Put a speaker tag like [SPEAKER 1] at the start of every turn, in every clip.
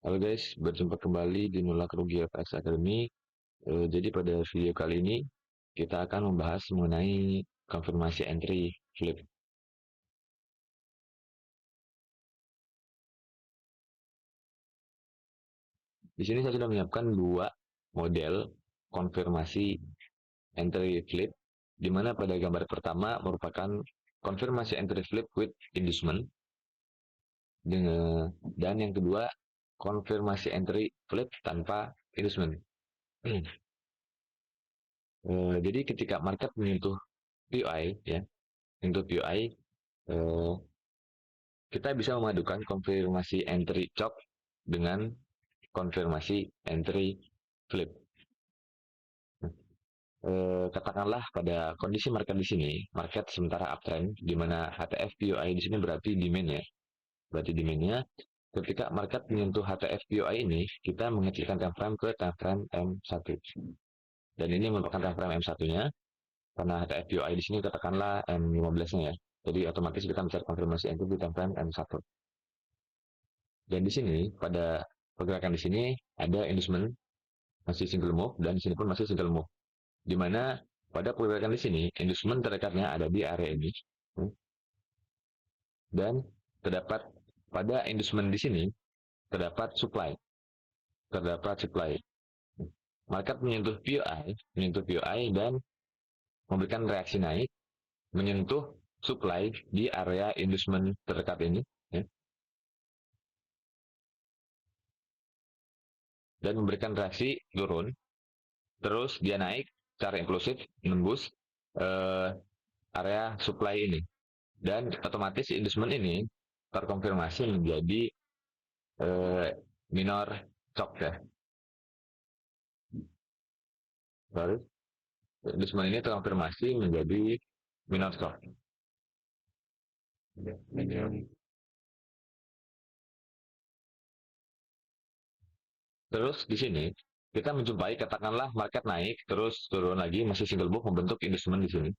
[SPEAKER 1] Halo guys, berjumpa kembali di Nolak Rugi FX Academy. Jadi pada video kali ini kita akan membahas mengenai konfirmasi entry flip. Di sini saya sudah menyiapkan dua model konfirmasi entry flip, di mana pada gambar pertama merupakan konfirmasi entry flip with inducement, dan yang kedua konfirmasi entry flip tanpa inducement. Jadi ketika market menyentuh POI, ya, untuk POI, kita bisa memadukan konfirmasi entry chop dengan konfirmasi entry flip. Katakanlah pada kondisi market di sini, market sementara uptrend, di mana HTF POI di sini berarti demand, ya, berarti demandnya. Ketika market menyentuh HTF POI ini, kita mengecilkan time frame ke time frame M1. Dan ini merupakan time frame M1-nya, karena HTF POI di sini katakanlah M15-nya, ya. Jadi otomatis kita mencari konfirmasi entry di time frame M1. Dan di sini pada pergerakan di sini ada inducement masih single move, dan di sini pun masih single move. Di mana pada pergerakan di sini inducement terdekatnya ada di area ini, dan terdapat pada inducement di sini terdapat supply, Market menyentuh POI dan memberikan reaksi naik, menyentuh supply di area inducement terdekat ini, ya, dan memberikan reaksi turun. Terus dia naik secara impulsif menembus area supply ini, dan otomatis inducement ini terkonfirmasi menjadi minor shock, ya. Baru inducement ini terkonfirmasi menjadi minor shock. Terus di sini kita menjumpai, katakanlah market naik terus turun lagi, masih single move, membentuk inducement di sini,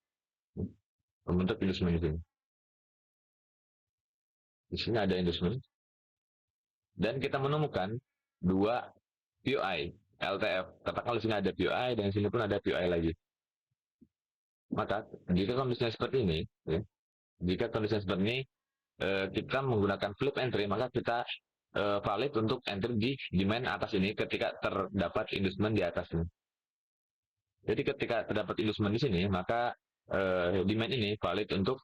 [SPEAKER 1] Di sini ada inducement, dan kita menemukan dua POI LTF. Katakanlah di sini ada POI, dan di sini pun ada POI lagi. Maka jika kondisinya seperti ini, ya, kita menggunakan flip entry, maka kita valid untuk entry di demand atas ini ketika terdapat inducement di atas ini. Jadi ketika terdapat inducement di sini, maka demand ini valid untuk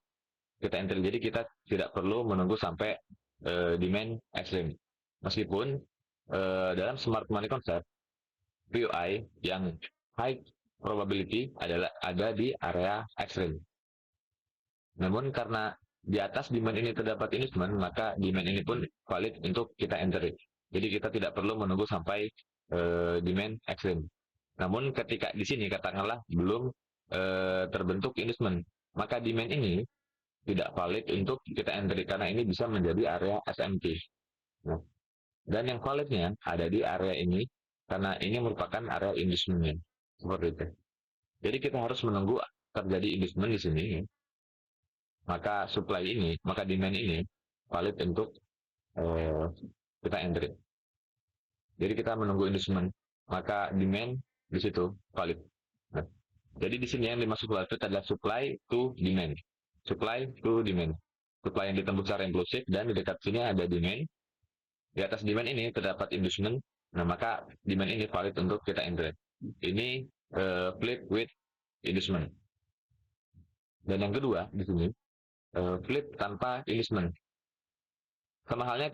[SPEAKER 1] kita entry. Jadi kita tidak perlu menunggu sampai demand extreme. Meskipun dalam smart money concept, POI yang high probability adalah ada di area extreme. Namun karena di atas demand ini terdapat inducement, maka demand ini pun valid untuk kita enter. Jadi kita tidak perlu menunggu sampai demand extreme. Namun ketika di sini katakanlah belum terbentuk inducement, maka demand ini tidak valid untuk kita enter, karena ini bisa menjadi area SMT. Nah, dan yang validnya ada di area ini, karena ini merupakan area inducement, seperti itu. Jadi kita harus menunggu terjadi inducement di sini, maka demand ini valid untuk kita entry. Jadi kita menunggu inducement, maka demand di situ valid. Nah, jadi di sini yang dimaksud valid adalah supply to demand. Supply yang ditembus secara impulsif, dan di dekat sini ada demand. Di atas demand ini terdapat inducement. Nah, maka demand ini valid untuk kita entry. Ini flip with inducement. Dan yang kedua di sini flip tanpa inducement. Sama halnya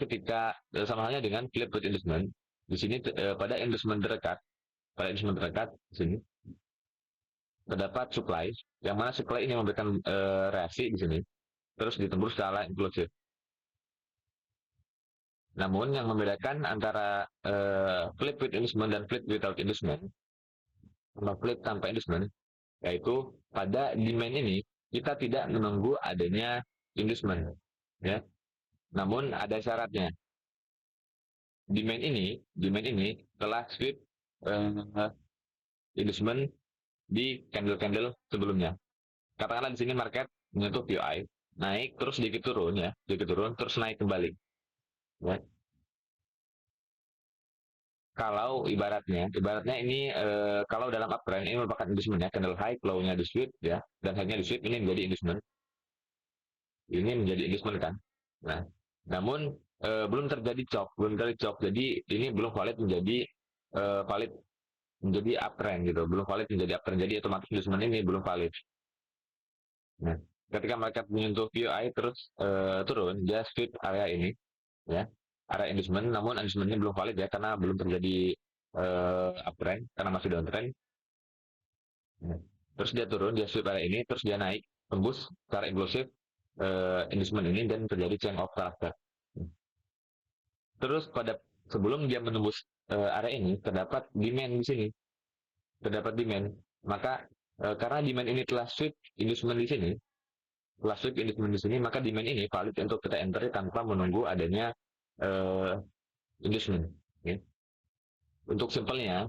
[SPEAKER 1] dengan flip with inducement. Di sini pada inducement terdekat di sini terdapat supply, yang mana supply ini memberikan reaksi di sini, terus ditembus secara impulsif. Namun yang membedakan antara flip with inducement dan flip without inducement, atau flip tanpa inducement, yaitu pada demand ini kita tidak menunggu adanya inducement, ya. Namun ada syaratnya. Demand ini telah sweep inducement di candle sebelumnya. Katakanlah di sini market menyentuh POI, naik terus sedikit turun, terus naik kembali, ya. kalau ibaratnya ini kalau dalam uptrend ini merupakan inducement ya, candle high, low-nya di sweep ya, dan high-nya di sweep, ini menjadi inducement. Ini menjadi inducement kan. Nah, namun belum terjadi chop, jadi ini belum valid menjadi valid menjadi uptrend gitu, belum valid menjadi uptrend, jadi otomatis inducement ini belum valid. Nah, ketika market menyentuh POI terus turun, dia sweep area ini ya, area inducement, namun inducement ini belum valid ya, karena belum terjadi uptrend, karena masih downtrend. Nah, terus dia turun, dia sweep area ini, terus dia naik tembus secara impulsif inducement ini, dan terjadi change of character. Terus pada sebelum dia menembus area ini, terdapat demand di sini, terdapat demand. Maka karena demand ini telah sweep inducement di sini, maka demand ini valid untuk kita enter tanpa menunggu adanya inducement. Okay. Untuk simpelnya,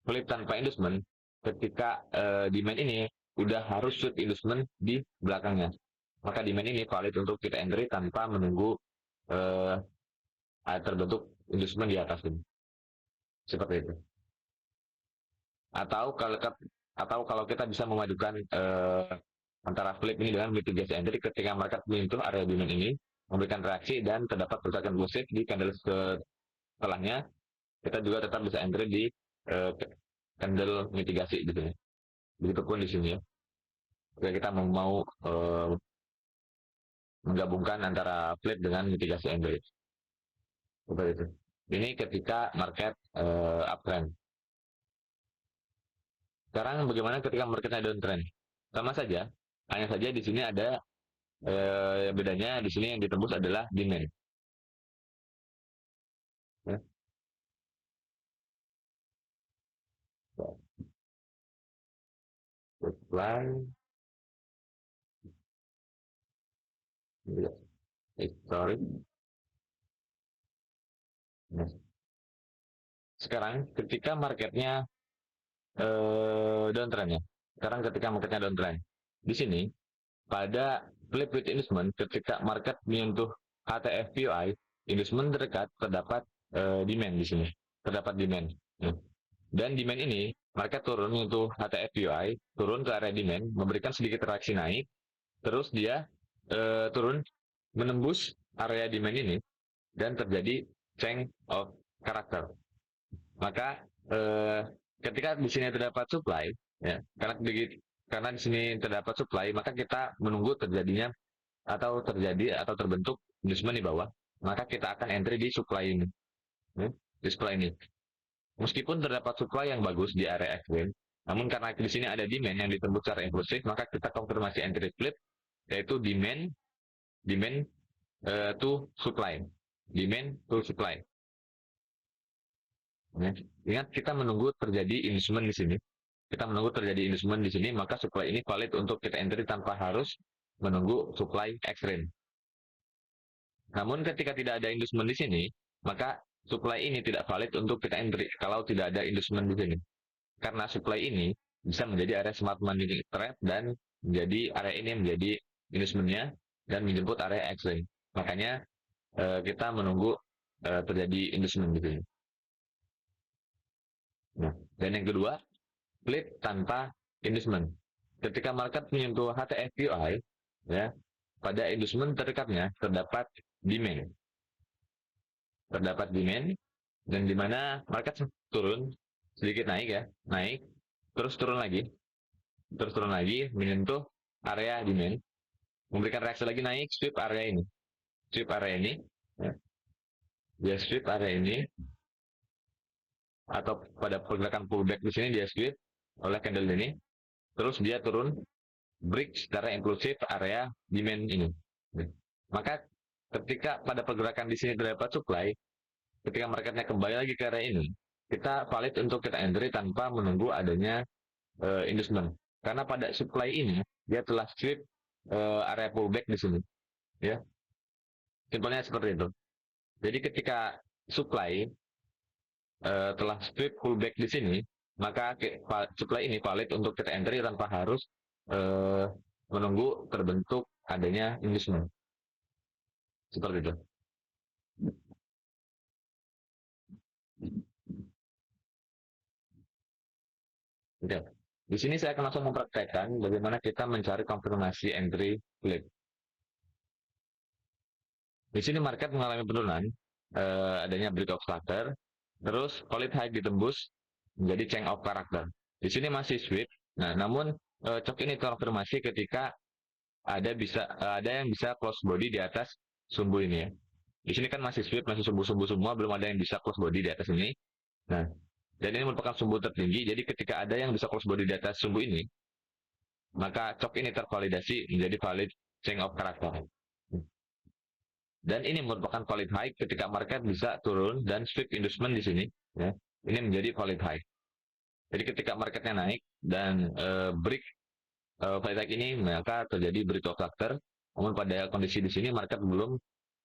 [SPEAKER 1] flip tanpa inducement, ketika demand ini udah harus sweep inducement di belakangnya, maka demand ini valid untuk kita enter tanpa menunggu terbentuk inducement di atas ini. Seperti itu. Atau kalau kita bisa memadukan antara flip ini dengan mitigasi entry, ketika market menyentuh area demand ini, memberikan reaksi dan terdapat pergerakan bullish di candle setelahnya, kita juga tetap bisa entry di candle mitigasi gitu ya. Begitupun di sini ya. Jika kita mau menggabungkan antara flip dengan mitigasi entry. Seperti itu. Ini ketika market uptrend. Sekarang bagaimana ketika marketnya downtrend? Sama saja, hanya saja di sini ada bedanya, di sini yang ditembus adalah demand. Ya. Supply, sorry. Nah, sekarang ketika marketnya downtrend ya. Sekarang ketika marketnya downtrend, di sini pada flip with inducement, ketika market menyentuh HTF POI, inducement terdekat, terdapat demand di sini, terdapat demand. Ya. Dan demand ini market turun menyentuh HTF POI, turun ke area demand, memberikan sedikit reaksi naik, terus dia turun menembus area demand ini, dan terjadi change of character. Maka ketika di sini terdapat supply, ya, karena di sini terdapat supply, maka kita menunggu terjadinya atau terbentuk inducement di bawah, maka kita akan entry di supply ini, ya, di supply ini. Meskipun terdapat supply yang bagus di area extreme, namun karena di sini ada demand yang ditembus secara impulsif, maka kita konfirmasi entry flip, yaitu demand to supply, demand to supply. Ya. Ingat, kita menunggu terjadi inducement di sini. Kita menunggu terjadi inducement di sini, maka supply ini valid untuk kita entry tanpa harus menunggu supply ekstrim. Namun ketika tidak ada inducement di sini, maka supply ini tidak valid untuk kita entry kalau tidak ada inducement di sini. Karena supply ini bisa menjadi area smart money trap, dan menjadi area ini menjadi inducement-nya dan menjemput area ekstrim. Makanya kita menunggu terjadi inducement di sini. Nah, dan yang kedua, flip tanpa inducement. Ketika market menyentuh HTFPI, ya, pada inducement terdekatnya terdapat demand. Terdapat demand, dan di mana market turun sedikit naik ya, naik, terus turun lagi menyentuh area demand, memberikan reaksi lagi naik, sweep area ini, ya. Dia sweep area ini, atau pada pergerakan pullback di sini dia sweep oleh candle ini, terus dia turun break secara impulsif area demand ini. Maka ketika pada pergerakan di sini terdapat supply, ketika marketnya kembali lagi ke area ini, kita valid untuk kita entry tanpa menunggu adanya inducement. Karena pada supply ini dia telah sweep area pullback di sini, ya. Simpelnya seperti itu. Jadi ketika supply telah sweep pullback di sini, maka supply ini valid untuk kita entry tanpa harus menunggu terbentuk adanya inducement. Seperti itu. Oke. Di sini saya akan langsung mempraktekkan bagaimana kita mencari konfirmasi entry flip. Di sini market mengalami penurunan, adanya break of structure, terus valid high ditembus menjadi change of karakter. Di sini masih sweep. Nah, namun cok ini terkonfirmasi ketika ada yang bisa close body di atas sumbu ini ya. Di sini kan masih sweep, masih sumbu-sumbu semua, belum ada yang bisa close body di atas ini. Nah, dan ini merupakan sumbu tertinggi. Jadi ketika ada yang bisa close body di atas sumbu ini, maka cok ini tervalidasi menjadi valid change of karakter. Dan ini merupakan valid high ketika market bisa turun dan sweep inducement di sini. Ya, ini menjadi valid high. Jadi ketika marketnya naik dan break valid high ini, maka terjadi break of factor. Namun pada kondisi di sini market belum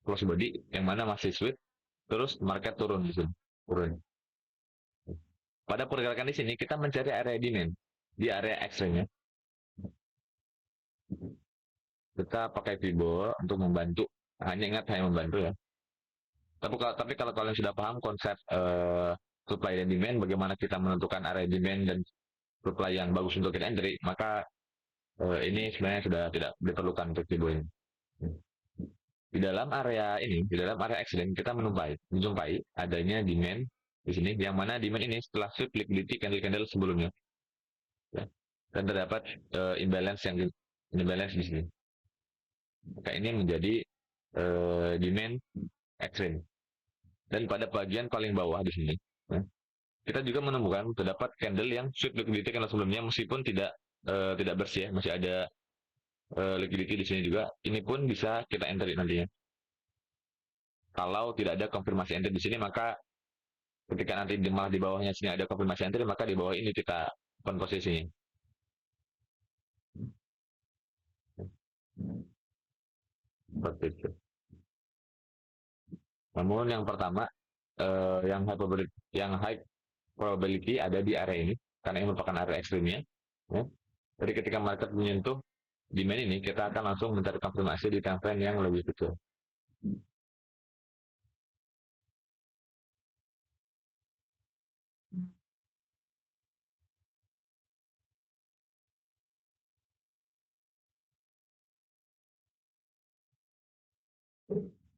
[SPEAKER 1] close body, yang mana masih sweep, terus market turun di sini. Turun. Pada pergerakan di sini kita mencari area demand di area ekstrimnya. Kita pakai Fibo untuk membantu. Hanya ingat hanya membantu ya. Tapi kalau kalian sudah paham konsep supply dan demand, bagaimana kita menentukan area demand dan supply yang bagus untuk kita entry, maka ini sebenarnya sudah tidak diperlukan untuk Fibo ini. Di dalam area ini, di dalam area excellent, kita menjumpai adanya demand di sini, yang mana demand ini setelah sweep liquidity candle-candle sebelumnya, ya. Dan terdapat imbalance di sini. Maka ini menjadi demand extreme. Dan pada bagian paling bawah di sini, ya, kita juga menemukan terdapat candle yang sweep liquidity candle sebelumnya, meskipun tidak bersih ya, masih ada liquidity di sini juga. Ini pun bisa kita enter nantinya. Kalau tidak ada konfirmasi enter di sini, maka ketika nanti malah di bawahnya sini ada konfirmasi enter, maka di bawah ini kita open posisinya. Seperti itu. Namun yang pertama, yang high probability ada di area ini, karena ini merupakan area ekstrimnya. Ya. Jadi ketika market menyentuh demand ini, kita akan langsung mencari konfirmasi di time frame yang lebih kecil.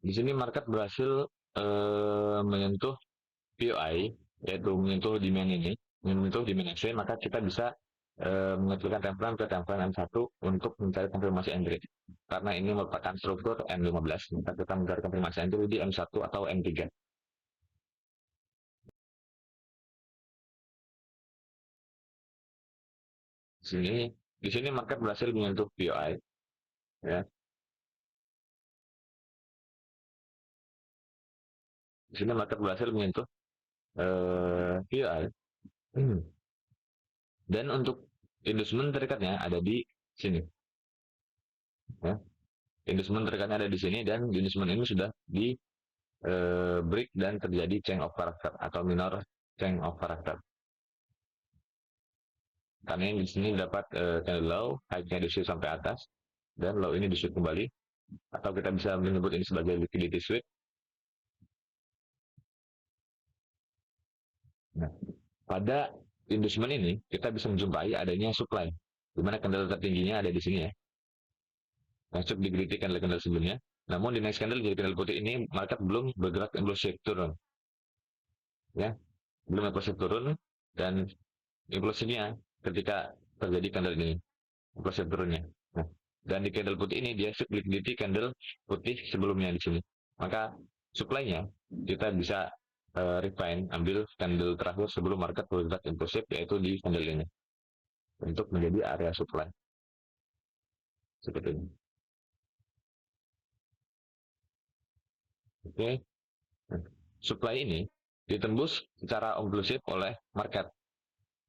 [SPEAKER 1] Di sini market berhasil menyentuh POI, yaitu menyentuh demand ini, menyentuh demand exchange, maka kita bisa mengecilkan time frame ke time frame M1 untuk mencari konfirmasi entry. Karena ini merupakan struktur M15, maka kita mencari konfirmasi entry di M1 atau M3. Di sini market berhasil menyentuh POI, ya. Di sini market berhasil menyentuh POI. Dan untuk inducement terikatnya ada di sini, ya. Inducement terikatnya ada di sini, dan inducement ini sudah di break dan terjadi change of character atau minor change of character. Karena di sini dapat candle low, high-nya di sampai atas, dan low ini di kembali, atau kita bisa menyebut ini sebagai liquidity sweep. Nah, pada inducement ini kita bisa menjumpai adanya supply, di mana candle tertingginya ada di sini ya. Masuk liquidity candle sebelumnya. Namun di next candle jadi candle putih ini market belum bergerak impulsif turun, ya, belum impulsif turun, dan impulsifnya ketika terjadi candle ini, impulsif turunnya. Nah, dan di candle putih ini dia liquidity candle putih sebelumnya di sini. Maka supply-nya kita bisa refine, ambil candle terakhir sebelum market bergerak impulsif, yaitu di candle ini, untuk menjadi area supply. Seperti ini. Oke. Nah, supply ini ditembus secara impulsif oleh market,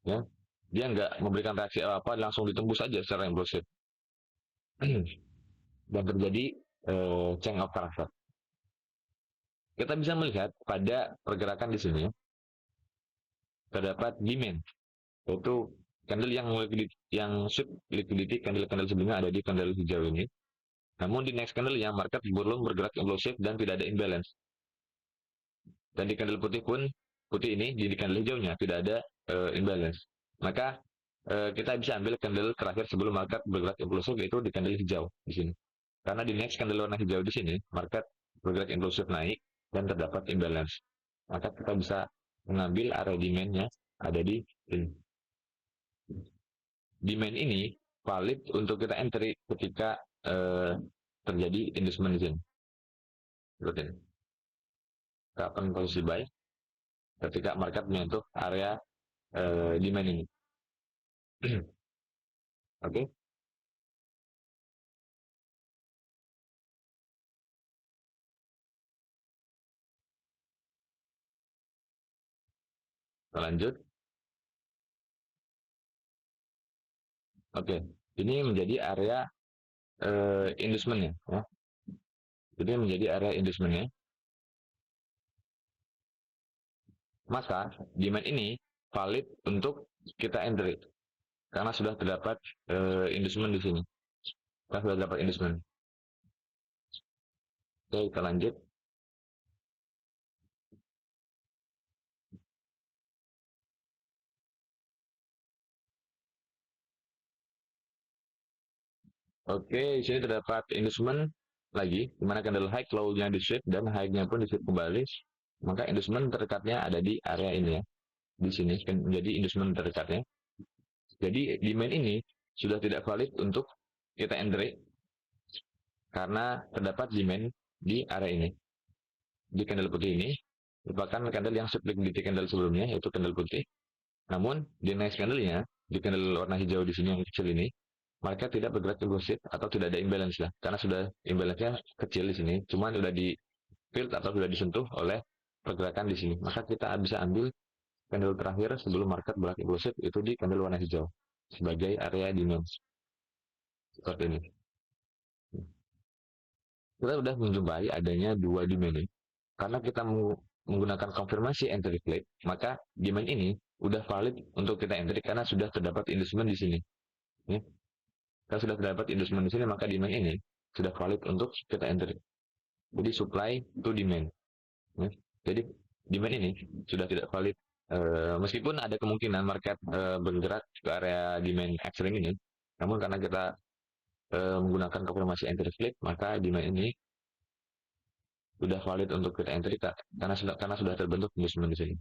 [SPEAKER 1] ya. Dia nggak memberikan reaksi apa, langsung ditembus aja secara impulsif. Dan terjadi change of character. Kita bisa melihat pada pergerakan di sini terdapat demand, yaitu candle yang sweep liquidity candle sebelumnya ada di candle hijau ini. Namun di next candle yang market belum bergerak impulsif dan tidak ada imbalance. Dan di candle putih ini di candle hijaunya tidak ada imbalance. Maka kita bisa ambil candle terakhir sebelum market bergerak impulsif, yaitu di candle hijau di sini. Karena di next candle warna hijau di sini, market bergerak impulsif naik dan terdapat imbalance. Maka kita bisa mengambil area demand-nya ada di sini. Demand ini valid untuk kita entry ketika terjadi inducement di sini. Seperti ini. Kapan posisi buy? Ketika market menyentuh area demand ini. Oke, okay? Lanjut. Oke, okay. Ini menjadi area inducement-nya. Ya. Jadi menjadi area inducement-nya. Maka demand ini valid untuk kita entry karena sudah terdapat inducement di sini. Kita sudah dapat inducement. Oke, kita lanjut. Oke, di sini terdapat inducement lagi, di mana candle high, low-nya di sweep dan high-nya pun di sweep kembali. Maka inducement terdekatnya ada di area ini ya, di sini kan menjadi inducement terdekatnya. Jadi demand ini sudah tidak valid untuk kita entry karena terdapat demand di area ini. Di candle putih ini merupakan candle yang subliquidity candle sebelumnya, yaitu candle putih. Namun di next candle-nya, di candle warna hijau di sini yang kecil ini, market tidak bergerak impulsif atau tidak ada imbalance lah, karena sudah imbalance-nya kecil di sini, cuman sudah di field atau sudah disentuh oleh pergerakan di sini. Maka kita bisa ambil candle terakhir sebelum market bergerak impulsif itu di candle warna hijau sebagai area demand seperti ini. Kita sudah menjumpai adanya dua demand ini. Karena kita menggunakan konfirmasi entry flip, maka demand ini udah valid untuk kita entry karena sudah terdapat inducement di sini. Ya. Kalau sudah terdapat inducement di sini, maka demand ini sudah valid untuk kita entry. Jadi supply to demand. Ya. Jadi demand ini sudah tidak valid. Meskipun ada kemungkinan market bergerak ke area demand extreme ini, namun karena kita menggunakan konfirmasi entry flip, maka demand ini sudah valid untuk kita entry karena sudah terbentuk inducement di sini.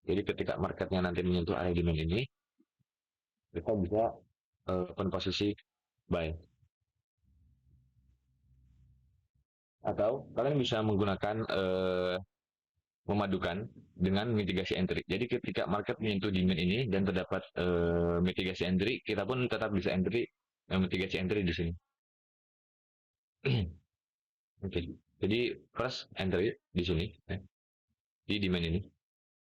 [SPEAKER 1] Jadi ketika marketnya nanti menyentuh area demand ini, kita bisa open posisi buy. Atau kalian bisa menggunakan memadukan dengan mitigasi entry. Jadi ketika market menyentuh demand ini dan terdapat mitigasi entry, kita pun tetap bisa entry mitigasi entry di sini. Oke. Okay. Jadi first entry di sini di demand ini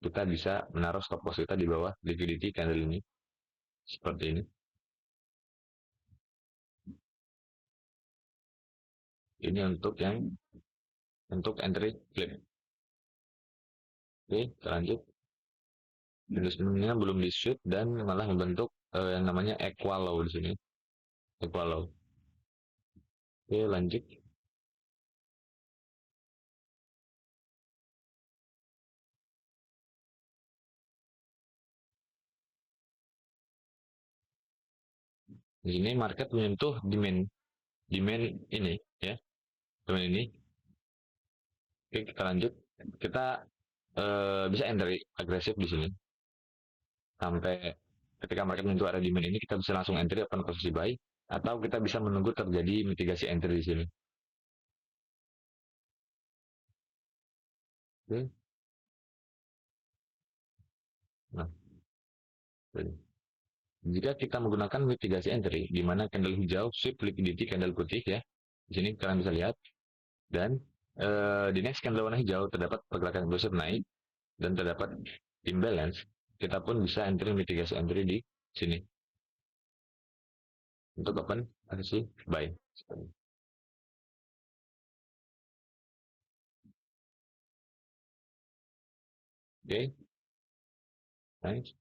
[SPEAKER 1] kita bisa menaruh stop loss kita di bawah liquidity candle ini seperti ini. Ini untuk entry flip. Oke, kita lanjut. Sebenarnya belum di shoot dan malah membentuk yang namanya equal low di sini. Equal low. Oke, lanjut. Di sini market menyentuh demand demand ini ya. Demand ini. Oke, kita lanjut. Kita bisa entry agresif di sini. Sampai ketika market menyentuh area demand ini kita bisa langsung entry open posisi buy atau kita bisa menunggu terjadi mitigasi entry di sini. Oke. Nah, jika kita menggunakan mitigasi entry, di mana candle hijau, sweep liquidity candle putih ya, di sini kalian bisa lihat, dan di next candle warna hijau terdapat pergerakan impulsif naik dan terdapat imbalance, kita pun bisa entry mitigasi entry di sini untuk open posisi buy. Oke, okay, nice.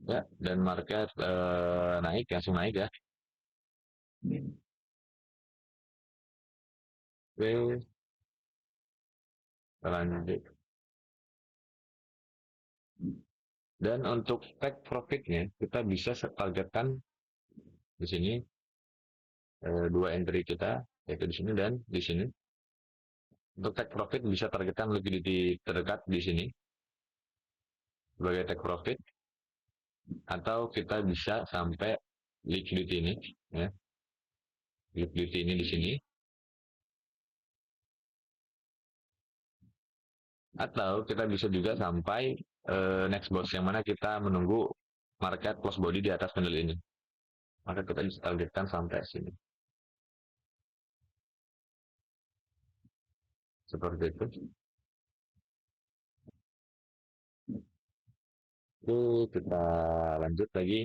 [SPEAKER 1] Ya, dan market naik, langsung naik ya. Oke, lanjut. Dan untuk take profitnya kita bisa targetkan di sini dua entry kita, yaitu di sini dan di sini. Untuk take profit bisa targetkan liquidity terdekat di sini sebagai take profit, atau kita bisa sampai liquidity ini, ya, liquidity ini di sini, atau kita bisa juga sampai next boss, yang mana kita menunggu market close body di atas candle ini, maka kita bisa targetkan sampai sini seperti itu. Oke, kita lanjut lagi.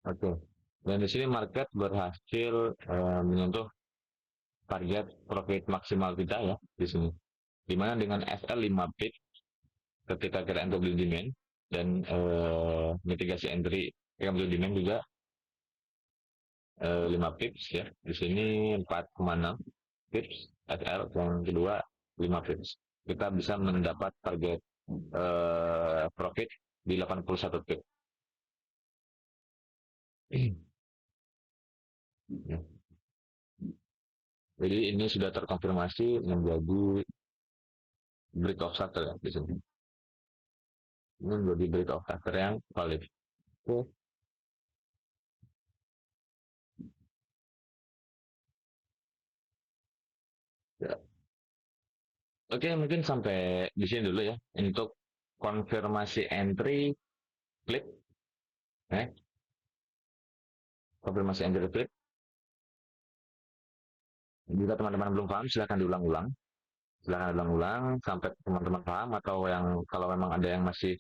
[SPEAKER 1] Oke, dan di sini market berhasil menyentuh target profit maksimal kita ya di sini. Dimana dengan SL 5 pip ketika kita enter di demand, dan mitigasi entry ketika beli demand juga 5 pips ya. Di sini 4,6 pips SL, yang kedua 5 pips. Kita bisa mendapat target profit di 81 pip. Ya. Jadi ini sudah terkonfirmasi menjadi break of starter ya di sini. Ini menjadi break of starter yang valid. Oke, ya. Oke, mungkin sampai di sini dulu ya untuk konfirmasi entry klik, eh, konfirmasi entry klik. Jika teman-teman belum paham, silahkan diulang-ulang. Silahkan diulang-ulang sampai teman-teman paham, atau yang kalau memang ada yang masih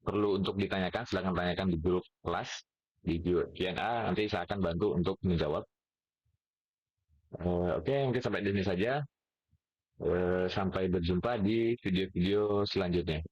[SPEAKER 1] perlu untuk ditanyakan, silahkan tanyakan di grup kelas di Q&A. Nanti saya akan bantu untuk menjawab. Oke, mungkin sampai di sini saja. Sampai berjumpa di video-video selanjutnya.